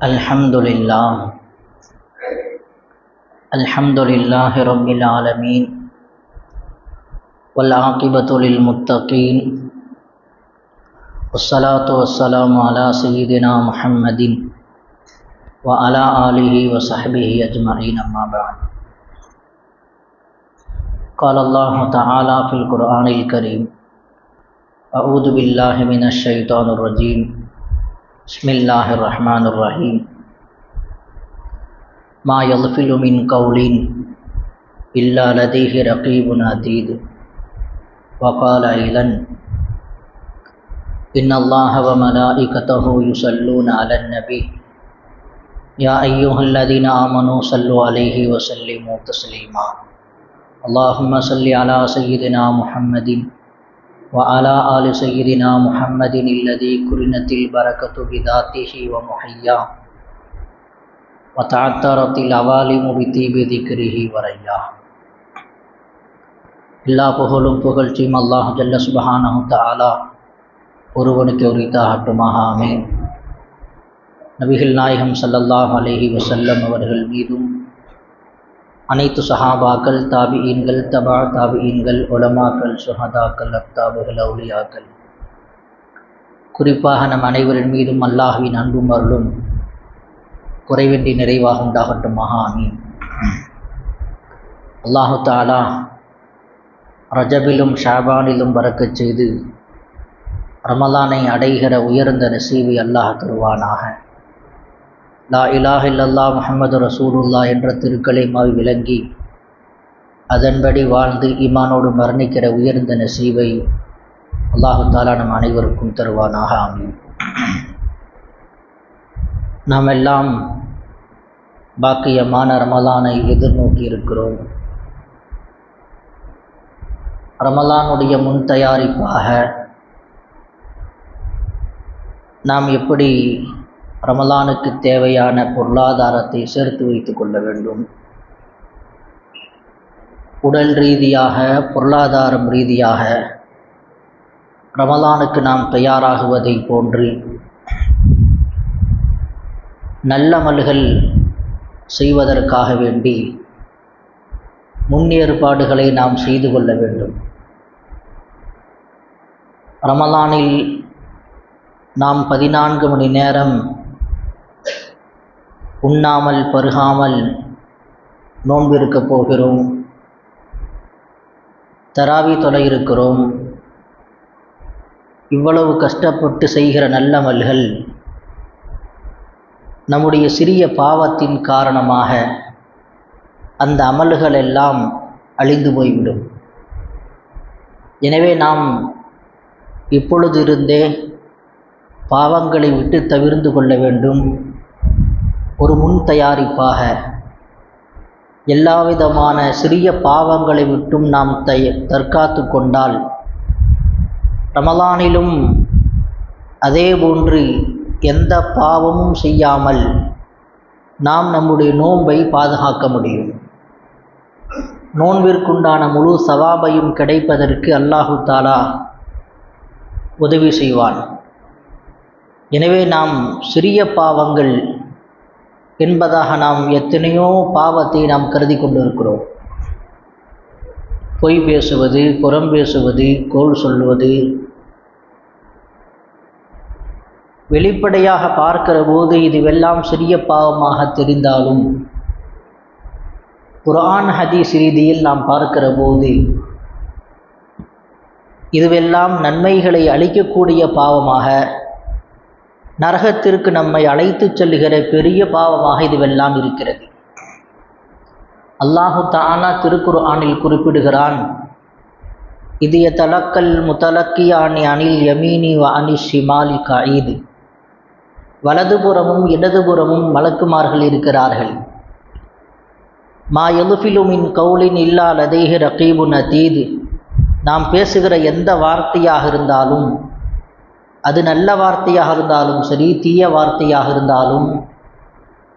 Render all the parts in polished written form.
अल्हम्दुलिल्लाह अल्हम्दुलिल्लाहि रब्बिल आलमीन वल आक़िबतु लिल मुत्तक़ीन वस्सलातु वस्सलामु अला सय्यिदिना मुहम्मदिन व अला आलिहि व सहबिहि अजमईन अम्मा बअद। क़ाल अल्लाहु तआला फ़िल क़ुरआनिल करीम अऊज़ु बिल्लाहि मिनश शैतानिर रजीम बिस्मिल्लाहिर रहमानिर रहीम मा यल्फ़िज़ु मिन क़ौलिन इल्ला लदैहि रक़ीबुन अतीद व क़ाल अय्ज़न इन्नल्लाह व मलाइकतहु युसल्लूना अलन नबी या अय्युहल्लज़ीना आमनू सल्लु अलैहि व सल्लिमू तस्लीमा अल्लाहुम्मा सल्लि अला सय्यिदिना मुहम्मदिन व अला आलि सय्यिदिना मुहम्मदिन अल्लज़ी कुरिनतिल बरकतु बिज़ातिही व मुहय्या व तअत्तरतिल अवालिमु बितीबि ज़िक्रिही व रय्या। எல்லா புகழும் புகழ்ச்சியும் அல்லாஹ் ஜல்ல சுப்ஹானஹு தஆலா ஒருவனுக்கு உரித்தாகட்டுமாக, ஆமீன். நபிகள் நாயகம் ஸல்லல்லாஹு அலைஹி வஸல்லம் அவர்கள் மீதும் அனைத்து சஹாபாக்கள், தாபிஈன்கள், தபா தாபிஈன்கள், உலமாக்கள், சுஹதாக்கள், அக்தாபுகள், அவுலியாக்கள், குறிப்பாக நம் அனைவரின் மீதும் அல்லாஹ்வின் அன்பும் அருளும் குறைவின்றி நிறைவாக உண்டாகட்டுமாக, ஆமீன். அல்லாஹு தஆலா ரஜபிலும் ஷாபானிலும் பறக்கச் செய்து ரமலானை அடைகிற உயர்ந்த நசீபை அல்லாஹ் தருவானாக. லா இலாஹ இல்லல்லாஹ் முஹம்மது ரசூலுல்லாஹ் என்ற திருக்கலிமாவை விளங்கி அதன்படி வாழ்ந்து ஈமானோடு மரணிக்கிற உயர்ந்த நசீபை அல்லாஹு தஆலா நம் அனைவருக்கும் தருவானாக, ஆமீன். நாம் எல்லாம் பாக்கியமான ரமலானை எதிர்நோக்கி இருக்கிறோம். ரமலானுடைய முன் தயாரிப்பாக நாம் எப்படி ரமலானுக்கு தேவையான பொருளாதாரத்தை சேர்த்து வைத்து கொள்ள வேண்டும், உடல் ரீதியாக பொருளாதாரம் ரீதியாக ரமலானுக்கு நாம் தயாராகுவதை போன்று நல்லமல்கள் செய்வதற்காக வேண்டி முன்னேற்பாடுகளை நாம் செய்து கொள்ள வேண்டும். ரமலானில் நாம் 14 மணி நேரம் உண்ணாமல் பருகாமல் நோன்பிருக்கப் போகிறோம், தராவி தொலை இருக்கிறோம். இவ்வளவு கஷ்டப்பட்டு செய்கிற நல்லமல்கள் நம்முடைய சிறிய பாவத்தின் காரணமாக அந்த அமல்கள் எல்லாம் அழிந்து போய்விடும். எனவே நாம் இப்பொழுதிருந்தே பாவங்களை விட்டு தவிர்ந்து கொள்ள வேண்டும். ஒரு முன் தயாரிப்பாக எல்லா விதமான சிறிய பாவங்களை விட்டும் நாம் தற்காத்து கொண்டால் ரமலானிலும் அதே போன்று எந்த பாவமும் செய்யாமல் நாம் நம்முடைய நோன்பை பாதுகாக்க முடியும். நோன்பிற்குண்டான முழு சவாபையும் கிடைப்பதற்கு அல்லாஹு தஆலா உதவி செய்வான். எனவே நாம் சிறிய பாவங்கள் என்பதாக நாம் எத்தனையோ பாவத்தை நாம் கருதி கொண்டிருக்கிறோம். பொய் பேசுவது, புறம் பேசுவது, கோள் சொல்வது, வெளிப்படையாக பார்க்கிற போது இதுவெல்லாம் சிறிய பாவமாக தெரிந்தாலும் குர்ஆன் ஹதீஸ் ரீதியில் நாம் பார்க்கிற போது இதுவெல்லாம் நன்மைகளை அளிக்கக்கூடிய பாவமாக, நரகத்திற்கு நம்மை அழைத்து செல்லுகிற பெரிய பாவமாக இதுவெல்லாம் இருக்கிறது. அல்லாஹு தஆலா திருக்குர்ஆனில் குறிப்பிடுகிறான், இது யதலக்கல் முத்தலக்கியானி அனில் யமீனி வ அனிஷ் ஷிமாலி கஈது. வலதுபுறமும் இடதுபுறமும் மலக்குமார்கள் இருக்கிறார்கள். மா யல்ஃபிலு மின் கௌலின் இல்லா லதைஹி ரகீபுன் அதீத். நாம் பேசுகிற எந்த வார்த்தையாக இருந்தாலும், அது நல்ல வார்த்தையாக இருந்தாலும் சரி, தீய வார்த்தையாக இருந்தாலும்,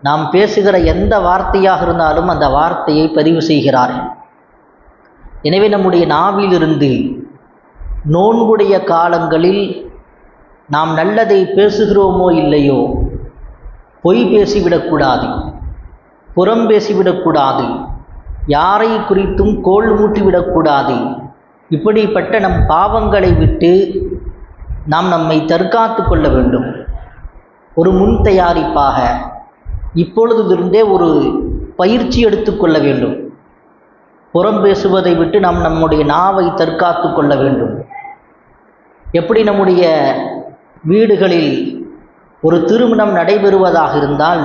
நாம் பேசுகிற எந்த வார்த்தையாக இருந்தாலும் அந்த வார்த்தையை பதிவு செய்கிறார்கள். எனவே நம்முடைய நாவிலிருந்து நோன்புடைய காலங்களில் நாம் நல்லதை பேசுகிறோமோ இல்லையோ, பொய் பேசிவிடக்கூடாது, புறம் பேசிவிடக்கூடாது, யாரை குறித்தும் கோள் மூட்டிவிடக்கூடாது. இப்படிப்பட்ட நம் பாவங்களை விட்டு நாம் நம்மை தற்காத்து கொள்ள வேண்டும். ஒரு முன் தயாரிப்பாக இப்பொழுதிலிருந்தே ஒரு பயிற்சி எடுத்துக்கொள்ள வேண்டும். புறம் பேசுவதை விட்டு நாம் நம்முடைய நாவை தற்காத்து கொள்ள வேண்டும். எப்படி நம்முடைய வீடுகளில் ஒரு திருமணம் நடைபெறுவதாக இருந்தால்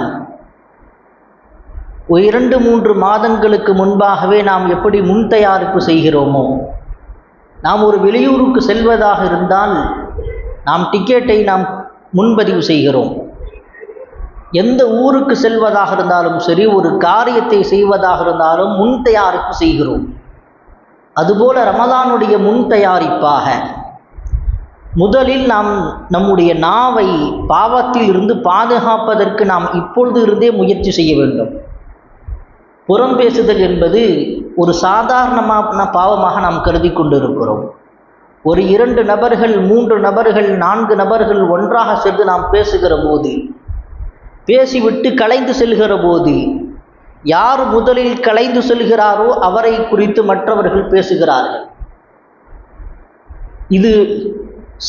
2-3 மாதங்களுக்கு முன்பாகவே நாம் எப்படி முன் தயாரிப்பு செய்கிறோமோ, நாம் ஒரு வெளியூருக்கு செல்வதாக இருந்தால் நாம் டிக்கெட்டை நாம் முன்பதிவு செய்கிறோம். எந்த ஊருக்கு செல்வதாக இருந்தாலும் சரி, ஒரு காரியத்தை செய்வதாக இருந்தாலும் முன் தயாரிப்பு செய்கிறோம். அதுபோல ரமலானுடைய முன் தயாரிப்பாக முதலில் நாம் நம்முடைய நாவை பாவத்தில் இருந்து பாதுகாப்பதற்கு நாம் இப்பொழுது இருந்தே முயற்சி செய்ய வேண்டும். புறம் பேசுதல் என்பது ஒரு சாதாரணமான பாவமாக நாம் கருதி கொண்டிருக்கிறோம். ஒரு 2 நபர்கள், 3 நபர்கள், 4 நபர்கள் ஒன்றாக சேர்ந்து நாம் பேசுகிற போது, பேசிவிட்டு கலைந்து செல்கிற போது, யார் முதலில் கலைந்து செல்கிறாரோ அவரை குறித்து மற்றவர்கள் பேசுகிறார்கள். இது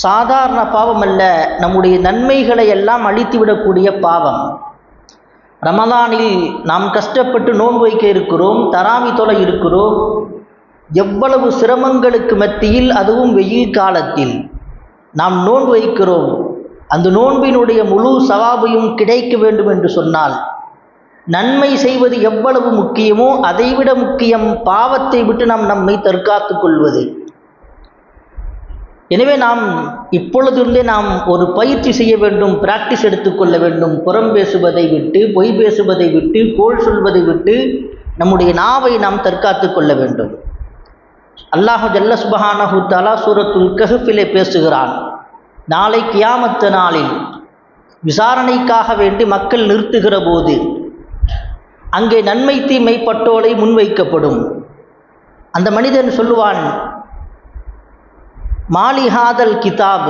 சாதாரண பாவம் அல்ல, நம்முடைய நன்மைகளை எல்லாம் அழித்துவிடக்கூடிய பாவம். ரமலானில் நாம் கஷ்டப்பட்டு நோன்பு வைக்க இருக்கிறோம், தராவி தொலை இருக்கிறோம். எவ்வளவு சிரமங்களுக்கு மத்தியில், அதுவும் வெயில் காலத்தில் நாம் நோன்பு வைக்கிறோம். அந்த நோன்பினுடைய முழு சவாபையும் கிடைக்க வேண்டும் என்று சொன்னால் நன்மை செய்வது எவ்வளவு முக்கியமோ அதைவிட முக்கியம் பாவத்தை விட்டு நாம் நம்மை தற்காத்து கொள்வது. எனவே நாம் இப்பொழுதிருந்தே நாம் ஒரு பயிற்சி செய்ய வேண்டும், பிராக்டிஸ் எடுத்துக்கொள்ள வேண்டும். புறம் பேசுவதை விட்டு, பொய் பேசுவதை விட்டு, கோள் சொல்வதை விட்டு நம்முடைய நாவை நாம் தற்காத்து கொள்ள வேண்டும். அல்லாஹ் ஜல்ல சுப்ஹானஹு தஆலா சூரத்துல் கஹ்ஃபிலே பேசுகிறான். நாளை கியாமத்து நாளில் விசாரணைக்காக வேண்டி மக்கள் நிறுத்துகிற போது அங்கே நன்மை தீமை பட்டோலை முன்வைக்கப்படும். அந்த மனிதன் சொல்லுவான், மாலி ஹாதல் கிதாப்,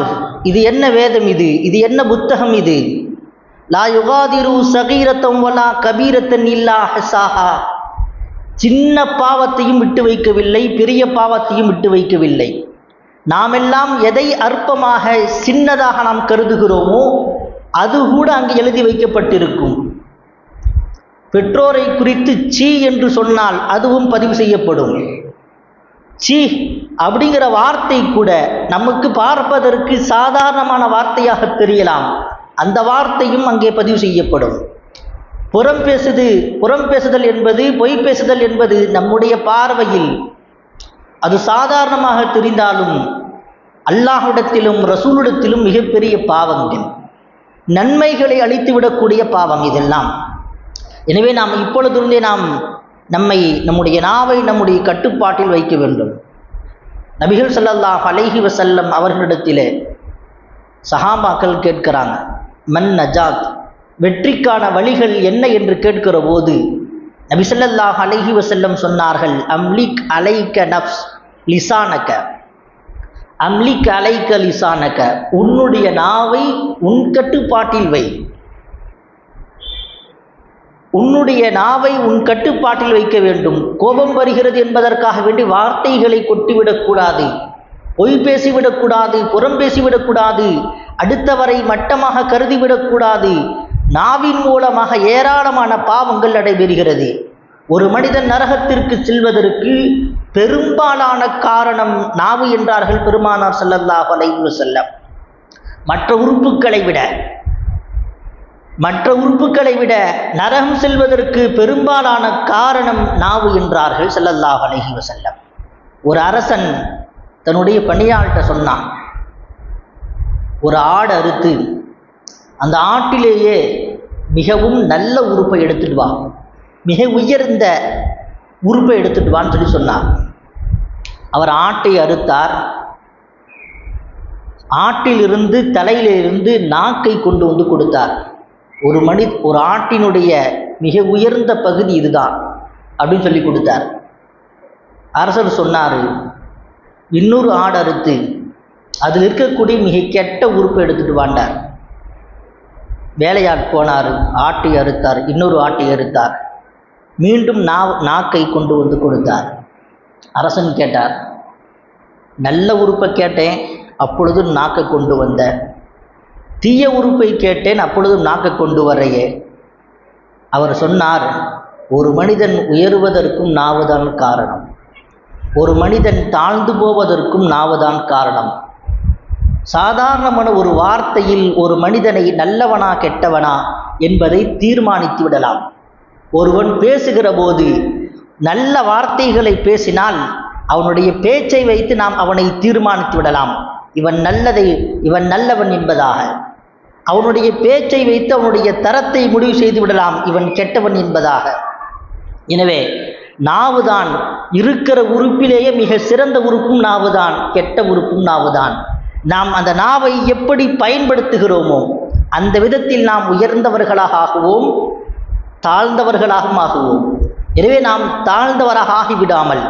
இது என்ன வேதம், இது என்ன புத்தகம், இது லா யுகாதிரு சகீரத்தம் வலா கபீரத்தன் இல்லா ஹஸாஹா, சின்ன பாவத்தையும் விட்டு வைக்கவில்லை, பெரிய பாவத்தையும் விட்டு வைக்கவில்லை. நாமெல்லாம் எதை அற்பமாக சின்னதாக நாம் கருதுகிறோமோ அது கூட அங்கு எழுதி வைக்கப்பட்டிருக்கும். பெற்றோரை குறித்து சீ என்று சொன்னால் அதுவும் பதிவு செய்யப்படும். சீ அப்படிங்கிற வார்த்தை கூட நமக்கு பார்ப்பதற்கு சாதாரணமான வார்த்தையாக தெரியலாம், அந்த வார்த்தையும் அங்கே பதிவு செய்யப்படும். புறம் பேசுதல் என்பது, பொய் பேசுதல் என்பது நம்முடைய பார்வையில் அது சாதாரணமாக தெரிந்தாலும் அல்லாஹ்விடத்திலும் ரசூலிடத்திலும் மிகப்பெரிய பாவங்கள், நன்மைகளை அழித்துவிடக்கூடிய பாவம் இதெல்லாம். எனவே நாம் இப்பொழுதிருந்தே நாம் நம்முடைய நாவை நம்முடைய கட்டுப்பாட்டில் வைக்க வேண்டும். நபிகள் ஸல்லல்லாஹு அலைஹி வஸல்லம் அவர்களிடத்திலே சஹாபாக்கள் கேட்கிறாங்க, மன் நஜாத், வெற்றிக்கான வழிகள் என்ன என்று கேட்கிற போது நபி ஸல்லல்லாஹு அலைஹி வஸல்லம் சொன்னார்கள், அம்லிக் அலைக நஃப்ஸ் லிசானக, அம்லிக் அலைக லிசானக, உன்னுடைய நாவை உன் கட்டுப்பாட்டில் வை. உன்னுடைய நாவை உன் கட்டுப்பாட்டில் வைக்க வேண்டும். கோபம் வருகிறது என்பதற்காக வேண்டி வார்த்தைகளை கொட்டிவிடக்கூடாது, பொய் பேசிவிடக்கூடாது, புறம் பேசிவிடக்கூடாது, அடுத்தவரை மட்டமாக கருதிவிடக்கூடாது. நாவின் மூலமாக ஏராளமான பாவங்கள் நடைபெறுகிறது. ஒரு மனிதன் நரகத்திற்கு செல்வதற்கு பெரும்பாலான காரணம் நாவு என்றார்கள் பெருமானார் ஸல்லல்லாஹு அலைஹி வஸல்லம். மற்ற உறுப்புக்களை விட நரகம் செல்வதற்கு பெரும்பாலான காரணம் நாவு என்றார்கள் ஸல்லல்லாஹு அலைஹி வஸல்லம். ஒரு அரசன் தன்னுடைய பணியாள்கிட்ட சொன்னான், ஒரு ஆடு அறுத்து அந்த ஆட்டிலேயே மிகவும் நல்ல உறுப்பை எடுத்துட்டு வா, மிக உயர்ந்த உறுப்பை எடுத்துட்டு வான்னு சொல்லி சொன்னார். அவர் ஆட்டை அறுத்தார். ஆட்டிலிருந்து தலையிலிருந்து நாக்கை கொண்டு வந்து கொடுத்தார். ஒரு ஆட்டினுடைய மிக உயர்ந்த பகுதி இதுதான் அப்படின்னு சொல்லி கொடுத்தார். அரசர் சொன்னார், இன்னொரு ஆடு அறுத்து அதில் இருக்கக்கூடிய மிக கெட்ட உறுப்பை எடுத்துட்டு வாண்டார். வேலையாட் போனார், ஆட்டை அறுத்தார், இன்னொரு ஆட்டை அறுத்தார், மீண்டும் நாக்கை கொண்டு வந்து கொடுத்தார். அரசன் கேட்டார், நல்ல உறுப்பை கேட்டேன், அப்பொழுது நாக்கை கொண்டு வந்த, தீய உறுப்பை கேட்டேன், அப்பொழுது நாக்கை கொண்டு வரையே. அவர் சொன்னார், ஒரு மனிதன் உயருவதற்கும் நாவுதான் காரணம், ஒரு மனிதன் தாழ்ந்து போவதற்கும் நாவுதான் காரணம். சாதாரணமான ஒரு வார்த்தையில் ஒரு மனிதனை நல்லவனா கெட்டவனா என்பதை தீர்மானித்து விடலாம். ஒருவன் பேசுகிற போது நல்ல வார்த்தைகளை பேசினால் அவனுடைய பேச்சை வைத்து நாம் அவனை தீர்மானித்து விடலாம், இவன் நல்லவன் என்பதாக. அவனுடைய பேச்சை வைத்து அவனுடைய தரத்தை முடிவு செய்து விடலாம், இவன் கெட்டவன் என்பதாக. எனவே நாவுதான் இருக்கிற உறுப்பிலேயே மிக சிறந்த உறுப்பும் நாவுதான், கெட்ட உறுப்பும் நாவுதான். நாம் அந்த நாவை எப்படி பயன்படுத்துகிறோமோ அந்த விதத்தில் நாம் உயர்ந்தவர்களாக ஆகுவோம், தாழ்ந்தவர்களாகவும் ஆகுவோம். எனவே நாம் தாழ்ந்தவராக ஆகிவிடாமல்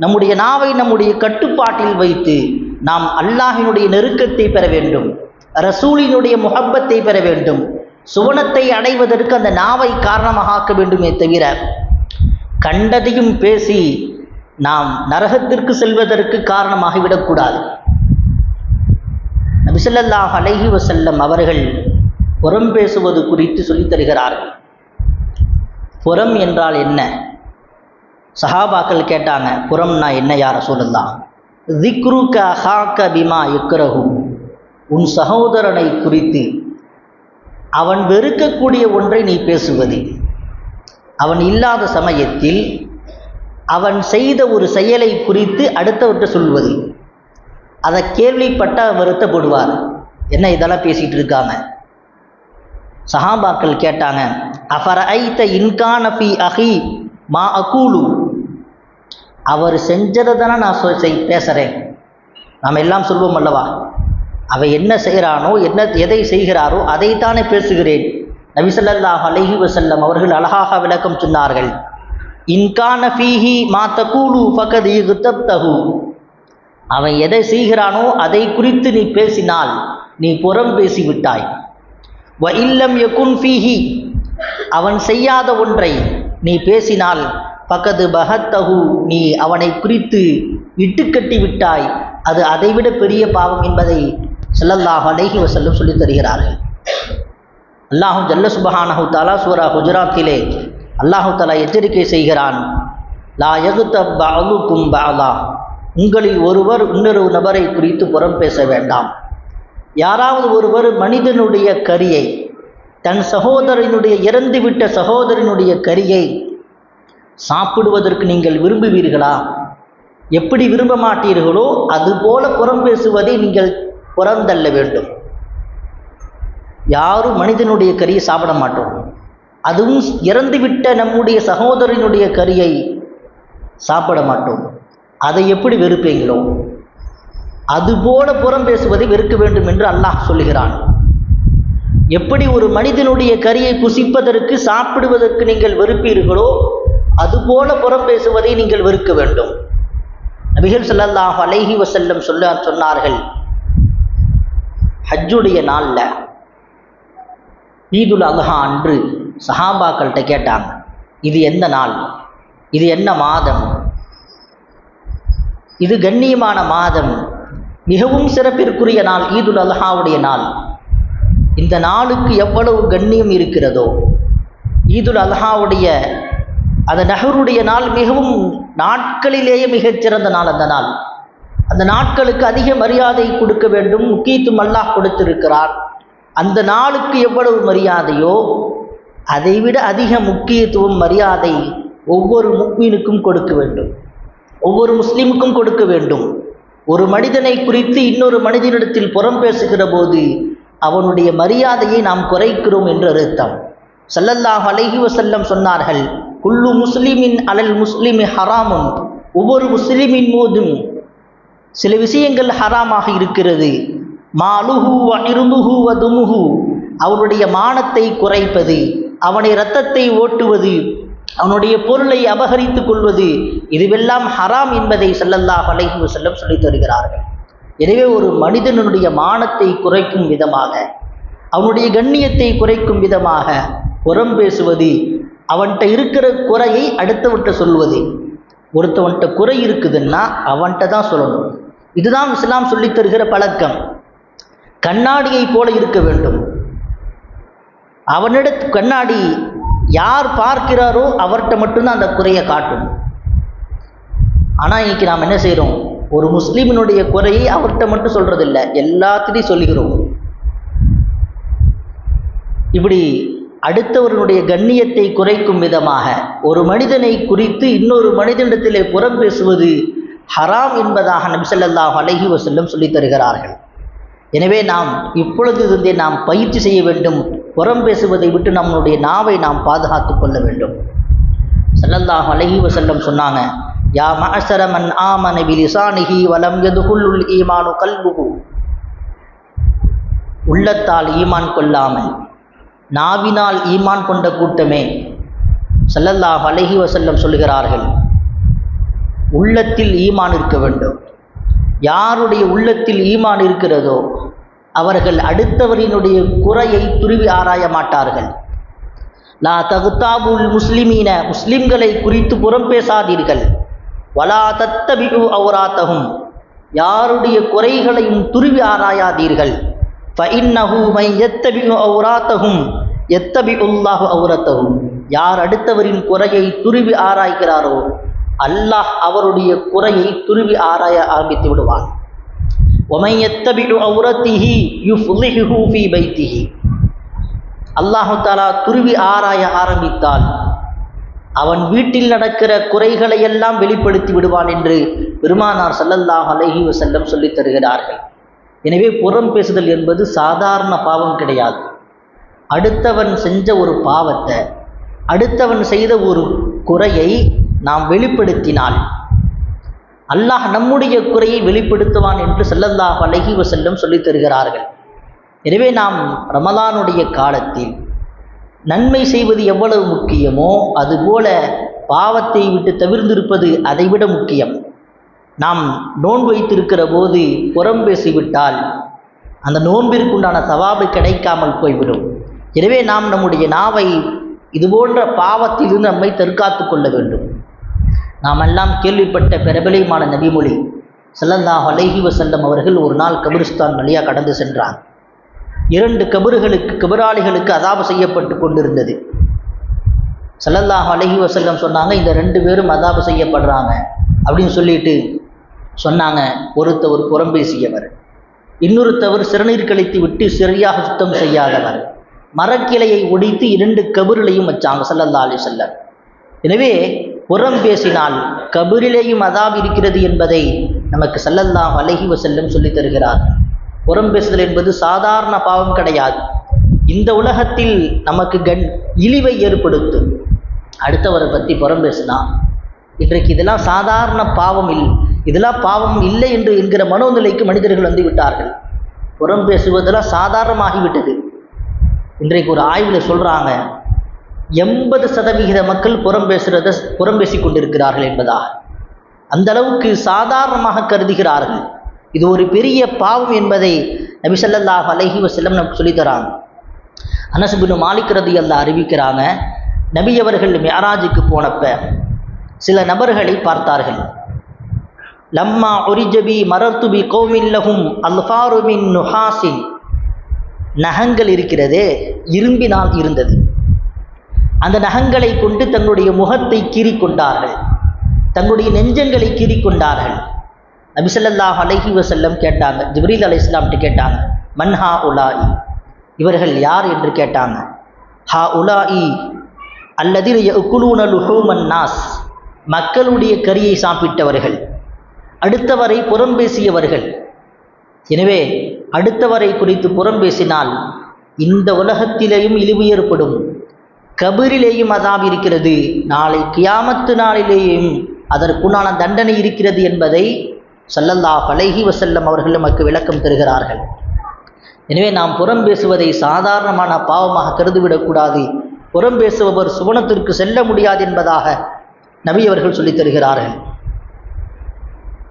நம்முடைய நாவை நம்முடைய கட்டுப்பாட்டில் வைத்து நாம் அல்லாஹினுடைய நெருக்கத்தை பெற வேண்டும், ரசூலினுடைய முஹப்பத்தை பெற வேண்டும், சுவனத்தை அடைவதற்கு அந்த நாவை காரணமாக ஆக்க வேண்டுமே தவிர கண்டதையும் பேசி நாம் நரகத்திற்கு செல்வதற்கு காரணமாகிவிடக்கூடாது. நபி ஸல்லல்லாஹு அலைஹி வஸல்லம் அவர்கள் புறம் பேசுவது குறித்து சொல்லித் தருகிறார்கள். புறம் என்றால் என்ன? சஹாபாக்கள் கேட்டாங்க, புறம்னா என்ன யா ரசூலல்லாஹ்? ذிக்ருக அஹாக பிமா யக்ரஹு, உன் சகோதரனை குறித்து அவன் வெறுக்கக்கூடிய ஒன்றை நீ பேசுவது, அவன் இல்லாத சமயத்தில் அவன் செய்த ஒரு செயலை குறித்து அடுத்தவற்றை சொல்வது, அதை கேள்விப்பட்ட வருத்தப்படுவார், என்ன இதெல்லாம் பேசிகிட்டு இருக்காங்க. சஹாபாக்கள் கேட்டாங்க, அஃபரஐத இன்கான ஃபீ அஹி மா அகூலு, அவர் செஞ்சதை தானே நான் பேசுகிறேன். நாம் எல்லாம் சொல்வோம் அல்லவா, அவன் என்ன செய்கிறானோ எதை செய்கிறாரோ அதைத்தானே பேசுகிறேன். நபி ஸல்லல்லாஹு அலைஹி வஸல்லம் அவர்கள் அழகாக விளக்கம் சொன்னார்கள், இன்கான ஃபீஹி மா தகூலு ஃபகத் இக்தப்தஹு, அவன் எதை செய்கிறானோ அதை குறித்து நீ பேசினால் நீ புறம் பேசிவிட்டாய். வ இல்லம் யகுன் ஃபீஹி, அவன் செய்யாத ஒன்றை நீ பேசினால் ஃபகத் பஹத்தஹு, நீ அவனை குறித்து இட்டுக்கட்டி விட்டாய், அது அதைவிட பெரிய பாவம் என்பதை ஸல்லல்லாஹு அலைஹி வஸல்லம் சொல்லித் தருகிறார்கள். அல்லாஹு ஜல்ல சுப்ஹானஹு தஆலா சூரா ஹுஜராத்திலே அல்லாஹு தஆலா எச்சரிக்கை செய்கிறான், லா யக்தப் பஅதுக்கும் பஅதா, உங்களில் ஒருவர் இன்னொரு நபரை குறித்து புறம் பேச வேண்டாம். யாராவது ஒருவர் மனிதனுடைய கரியை, தன் சகோதரனுடைய இறந்துவிட்ட சகோதரனுடைய கரியை சாப்பிடுவதற்கு நீங்கள் விரும்புவீர்களா? எப்படி விரும்ப மாட்டீர்களோ அதுபோல புறம் பேசுவதை நீங்கள் புறந்தள்ள வேண்டும். யாரும் மனிதனுடைய கரியை சாப்பிட மாட்டோம், அதுவும் இறந்துவிட்ட நம்முடைய சகோதரனுடைய கரியை சாப்பிட மாட்டோம். அதை எப்படி வெறுப்பீங்களோ அதுபோல புறம் பேசுவதை வெறுக்க வேண்டும் என்று அல்லாஹ் சொல்லுகிறான். எப்படி ஒரு மனிதனுடைய கரியை புசிப்பதற்கு சாப்பிடுவதற்கு நீங்கள் வெறுப்பீர்களோ அதுபோல புறம் பேசுவதை நீங்கள் வெறுக்க வேண்டும். நபிகள் ஸல்லல்லாஹு அலைஹி வஸல்லம் சொன்னார்கள், ஹஜ்ஜுடைய நாளில் ஈதுல் அத்ஹா அன்று சஹாபாக்கள்கிட்ட கேட்டாங்க, இது எந்த நாள், இது என்ன மாதம், இது கண்ணியமான மாதம், மிகவும் சிறப்பிற்குரிய நாள் ஈதுல் அத்ஹாவுடைய நாள். இந்த நாளுக்கு எவ்வளவு கண்ணியம் இருக்கிறதோ, ஈதுல் அத்ஹாவுடைய அந்த நஹருடைய நாள் மிகவும் நாட்களிலேயே மிகச்சிறந்த நாள். அந்த நாட்களுக்கு அதிக மரியாதை கொடுக்க வேண்டும், முக்கியத்துவம் அல்லாஹ் கொடுத்திருக்கிறார். அந்த நாளுக்கு எவ்வளவு மரியாதையோ அதைவிட அதிக முக்கியத்துவம் மரியாதை ஒவ்வொரு முஃமினுக்கும் கொடுக்க வேண்டும், ஒவ்வொரு முஸ்லிமுக்கும் கொடுக்க வேண்டும். ஒரு மனிதனை குறித்து இன்னொரு மனிதனிடத்தில் புறம் பேசுகிற போது அவனுடைய மரியாதையை நாம் குறைக்கிறோம் என்று அர்த்தம். ஸல்லல்லாஹு அலைஹி வஸல்லம் சொன்னார்கள், குல்லு முஸ்லிமின் அலல் முஸ்லிமி ஹராமுன், ஒவ்வொரு முஸ்லிமின் போதும் சில விஷயங்கள் ஹராமாக இருக்கிறது. மாலுஹு வ இர்துஹு வ துமுஹு, அவனுடைய மானத்தை குறைப்பது, அவனை இரத்தத்தை ஓட்டுவது, அவனுடைய பொருளை அபகரித்து கொள்வது, இதுவெல்லாம் ஹராம் என்பதை ஸல்லல்லாஹு அலைஹி வஸல்லம் சொல்லித் தருகிறார்கள். எனவே ஒரு மனிதனுடைய மானத்தை குறைக்கும் விதமாக, அவனுடைய கண்ணியத்தை குறைக்கும் விதமாக புறம் பேசுவது, அவன்கிட்ட இருக்கிற குறையை அடுத்தவன்கிட்ட சொல்வது. ஒருத்தவன்கிட்ட குறை இருக்குதுன்னா அவன்கிட்ட தான் சொல்லணும். இதுதான் இஸ்லாம் சொல்லித் தருகிற பழக்கம். கண்ணாடியை போல இருக்க வேண்டும். அவனிடத்து கண்ணாடி யார் பார்க்கிறாரோ அவர்கிட்ட மட்டும்தான் அந்த குறையை காட்டும். ஆனால் இன்னைக்கு நாம் என்ன செய்கிறோம்? ஒரு முஸ்லீமினுடைய குறையை அவர்கிட்ட மட்டும் சொல்றதில்லை, எல்லாத்திலையும் சொல்லுகிறோம். இப்படி அடுத்தவருடைய கண்ணியத்தை குறைக்கும் விதமாக ஒரு மனிதனை குறித்து இன்னொரு மனிதனிடத்திலே புறம் பேசுவது ஹராம் என்பதாக நபி ஸல்லல்லாஹு அலைஹி வஸல்லம் சொல்லித் தருகிறார்கள். எனவே நாம் இப்பொழுதிருந்தே நாம் பயிற்சி செய்ய வேண்டும். புறம் பேசுவதை விட்டு நம்முடைய நாவை நாம் பாதுகாத்து கொள்ள வேண்டும். ஸல்லல்லாஹு அலைஹி வஸல்லம் சொன்னாங்க, யா மஅஸர மன் ஆமன பிலிசானிஹி வலம் யதுகுல் ஈமானு கல்புஹு. உள்ளத்தால் ஈமான் கொள்ளாமல் நாவினால் ஈமான் கொண்ட கூட்டமே. ஸல்லல்லாஹு அலைஹி வஸல்லம் சொல்கிறார்கள், உள்ளத்தில் ஈமான் இருக்க வேண்டும். யாருடைய உள்ளத்தில் ஈமான் இருக்கிறதோ அவர்கள் அடுத்தவரினுடைய குறையை துருவி ஆராய மாட்டார்கள். லா தகுத்தாபுல் முஸ்லிமீன, முஸ்லிம்களை குறித்து புறம் பேசாதீர்கள். வலா தத்தபிஉ அவ்ராத்தஹும், யாருடைய குறைகளையும் துருவி ஆராயாதீர்கள். ஃபஇன்னஹு மை யத்தபிஉ அவ்ராத்தஹும் யத்தபிஉல்லாஹு அவ்ரத்தஹும், யார் அடுத்தவரின் குறையை துருவி ஆராய்கிறாரோ அல்லாஹ் அவருடைய குறையை துருவி ஆராய ஆரம்பித்து விடுவான். وَمَنْ يَتَّبِعُ عَوْرَتِهِ يُفْضِحْهُ فِي بَيْتِهِ, அல்லாஹு தஆலா துருவி ஆராய ஆரம்பித்தால் அவன் வீட்டில் நடக்கிற குறைகளை எல்லாம் வெளிப்படுத்தி விடுவான் என்று பெருமானார் ஸல்லல்லாஹு அலைஹி வஸல்லம் சொல்லித் தருகிறார்கள். எனவே புறம் பேசுதல் என்பது சாதாரண பாவம் கிடையாது. அடுத்தவன் செஞ்ச ஒரு பாவத்தை, அடுத்தவன் செய்த ஒரு குறையை நாம் வெளிப்படுத்தினால் அல்லாஹ் நம்முடைய குறையை வெளிப்படுத்துவான் என்று ஸல்லல்லாஹு அலைஹி வஸல்லம் சொல்லித் தருகிறார்கள். எனவே நாம் ரமலானுடைய காலத்தில் நன்மை செய்வது எவ்வளவு முக்கியமோ அதுபோல பாவத்தை விட்டு தவிர்ந்திருப்பது அதைவிட முக்கியம். நாம் நோன்பு வைத்திருக்கிற போது புறம் பேசிவிட்டால் அந்த நோன்பிற்குண்டான சவாபு கிடைக்காமல் போய்விடும். எனவே நாம் நம்முடைய நாவை இதுபோன்ற பாவத்திலிருந்து நம்மை தற்காத்து கொள்ள வேண்டும். நாம் எல்லாம் கேள்விப்பட்ட பிரபலமான நபிமொழி, ஸல்லல்லாஹு அலைஹி வஸல்லம் அவர்கள் ஒரு நாள் கபிரிஸ்தான் வழியாக கடந்து சென்றார். 2 கபராளிகளுக்கு அதாபு செய்யப்பட்டு கொண்டிருந்தது. ஸல்லல்லாஹு அலைஹி வஸல்லம் சொன்னாங்க, இந்த 2 பேரும் அதாபு செய்யப்படுறாங்க அப்படின்னு சொல்லிட்டு சொன்னாங்க. ஒருத்தவர் புறம் பேசியவர், இன்னொருத்தவர் சிறுநீர் கழித்து விட்டு சரியாக சுத்தம் செய்யாதவர். மரக்கிளையை ஒடித்து 2 கபரிலையும் வச்சாங்க ஸல்லல்லாஹு அலைஹி வஸல்லம். எனவே புறம் பேசினால் கபரிலேயும் அதாப் இருக்கிறது என்பதை நமக்கு ஸல்லல்லாஹு அலைஹி வஸல்லம் சொல்லித் தருகிறார். புறம் பேசுதல் என்பது சாதாரண பாவம் கிடையாது. இந்த உலகத்தில் நமக்கு இழிவை ஏற்படுத்தும். அடுத்தவரை பற்றி புறம் பேசினா இன்றைக்கு இதெல்லாம் சாதாரண பாவம் இதெல்லாம் பாவம் இல்லை என்று என்கிற மனோநிலைக்கு மனிதர்கள் வந்து விட்டார்கள். புறம் பேசுவதெல்லாம் சாதாரணமாகிவிட்டது. இன்றைக்கு ஒரு ஆய்வில் சொல்கிறாங்க, 80% மக்கள் புறம் பேசி கொண்டிருக்கிறார்கள் என்பதாக. அந்த அளவுக்கு சாதாரணமாக கருதுகிறார்கள். இது ஒரு பெரிய பாவம் என்பதை நபி ஸல்லல்லாஹு அலைஹி வஸல்லம் நமக்கு சொல்லித்தராங்க. அனஸ் இப்னு மாலிக் ரலியல்லாஹு அறிவிக்கிறாங்க, நபி அவர்கள் மிஅராஜுக்கு போனப்ப சில நபர்களை பார்த்தார்கள். லம்மா உரிஜபி மரர்து பி கௌமின் லஹும் அல்ஃபாரு மின் நுஹாசின், நகங்கள் இருக்கிறதே இரும்பினால் இருந்தது. அந்த நகங்களை கொண்டு தங்களுடைய முகத்தை கீறிக்கொண்டார்கள், தங்களுடைய நெஞ்சங்களை கீறிக்கொண்டார்கள். நபி ஸல்லல்லாஹு அலைஹி வஸல்லம் கேட்டாங்க, ஜிப்ரீல் அலைஹிஸ்ஸலாம்கிட்ட கேட்டாங்க, மன் ஹா உலாஇ, இவர்கள் யார் என்று கேட்டாங்க. ஹா உலாஇ அல்லதீன யஅகுலூன லுஹூமன் நாஸ், மக்களுடைய கரியை சாப்பிட்டவர்கள், அடுத்தவரை புறம் பேசியவர்கள். எனவே அடுத்தவரை குறித்து புறம் பேசினால் இந்த உலகத்திலேயும் இழிவு ஏற்படும், கபரிலேயும் அதாப் இருக்கிறது, நாளை கியாமத்து நாளிலேயும் அதற்குண்டான தண்டனை இருக்கிறது என்பதை ஸல்லல்லாஹு அலைஹி வஸல்லம் அவர்கள் நமக்கு விளக்கம் தருகிறார்கள். எனவே நாம் புறம் பேசுவதை சாதாரணமான பாவமாக கருதிவிடக்கூடாது. புறம் பேசுபவர் சுவனத்திற்கு செல்ல முடியாது என்பதாக நபி அவர்கள் சொல்லித் தருகிறார்கள்.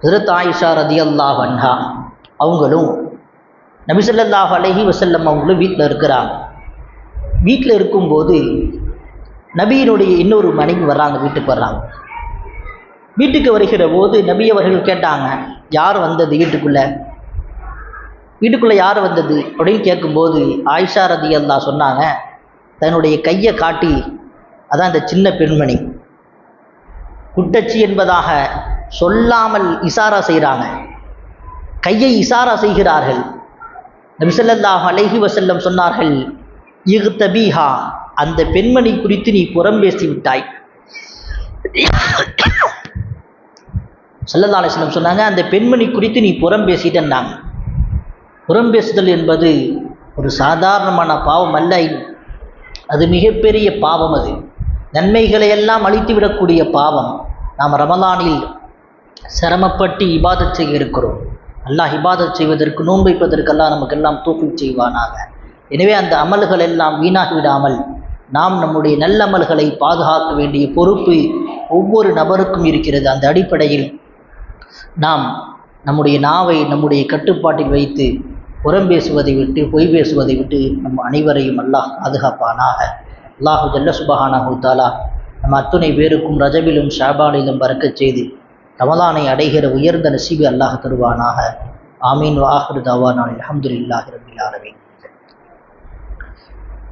ஹஜ்ரத் ஆயிஷா ரலியல்லாஹு அன்ஹா அவங்களும் நபி ஸல்லல்லாஹு அலைஹி வஸல்லம் அவங்களும் வீட்டில் இருக்கிறாங்க. வீட்டில் இருக்கும்போது நபியினுடைய இன்னொரு மனைவி வர்றாங்க, வீட்டுக்கு வர்றாங்க. வீட்டுக்கு வருகிற போது நபி அவர்கள் கேட்டாங்க, யார் வந்தது வீட்டுக்குள்ளே யார் வந்தது அப்படின்னு கேட்கும்போது ஆயிஷா ரலியல்லாஹு சொன்னாங்க, தன்னுடைய கையை காட்டி, அதான் இந்த சின்ன பெண்மணி குட்டச்சி என்பதாக சொல்லாமல் இசாரா செய்கிறாங்க, கையை இசாரா செய்கிறார்கள். நபி ஸல்லல்லாஹு அலைஹி வஸல்லம் சொன்னார்கள், இக்தபீஹா, அந்த பெண்மணி குறித்து நீ புறம் பேசி விட்டாய். ஸல்லல்லாஹு அலைஹி வஸல்லம் சொன்னாங்க, அந்த பெண்மணி குறித்து நீ புறம் பேசிட்டேன்னாங்க. புறம் பேசுதல் என்பது ஒரு சாதாரணமான பாவம் அல்ல, அது மிகப்பெரிய பாவம். அது நன்மைகளை எல்லாம் அழித்து விடக்கூடிய பாவம். நாம் ரமலானில் சிரமப்பட்டு இபாதத் செய்ய இருக்கிறோம். அல்லாஹ் இபாதத் செய்வதற்கு, நோன்பு வைப்பதற்கெல்லாம் நமக்கெல்லாம் தௌஃபீக் செய்வானாக. எனவே அந்த அமல்கள் எல்லாம் வீணாகி விடாமல் நாம் நம்முடைய நல்லமல்களை பாதுகாக்க வேண்டிய பொறுப்பு ஒவ்வொரு நபருக்கும் இருக்கிறது. அந்த அடிப்படையில் நாம் நம்முடைய நாவை நம்முடைய கட்டுப்பாட்டில் வைத்து புறம் பேசுவதை விட்டு, பொய் பேசுவதை விட்டு நம் அனைவரையும் அல்லாஹ் பாதுகாப்பானாக. அல்லாஹு ஜல்ல சுபஹானஹு தஆலா நம் அத்துணை பேருக்கும் ரஜபிலும் ஷாபானிலும் பரக்கச் செய்து ரமலானை அடைகிற உயர்ந்த நசீபை அல்லாஹ் தருவானாக. ஆமீன். வ ஆகிரு தஅவானா அல்ஹம்துலில்லாஹி ரப்பில் ஆலமீன்.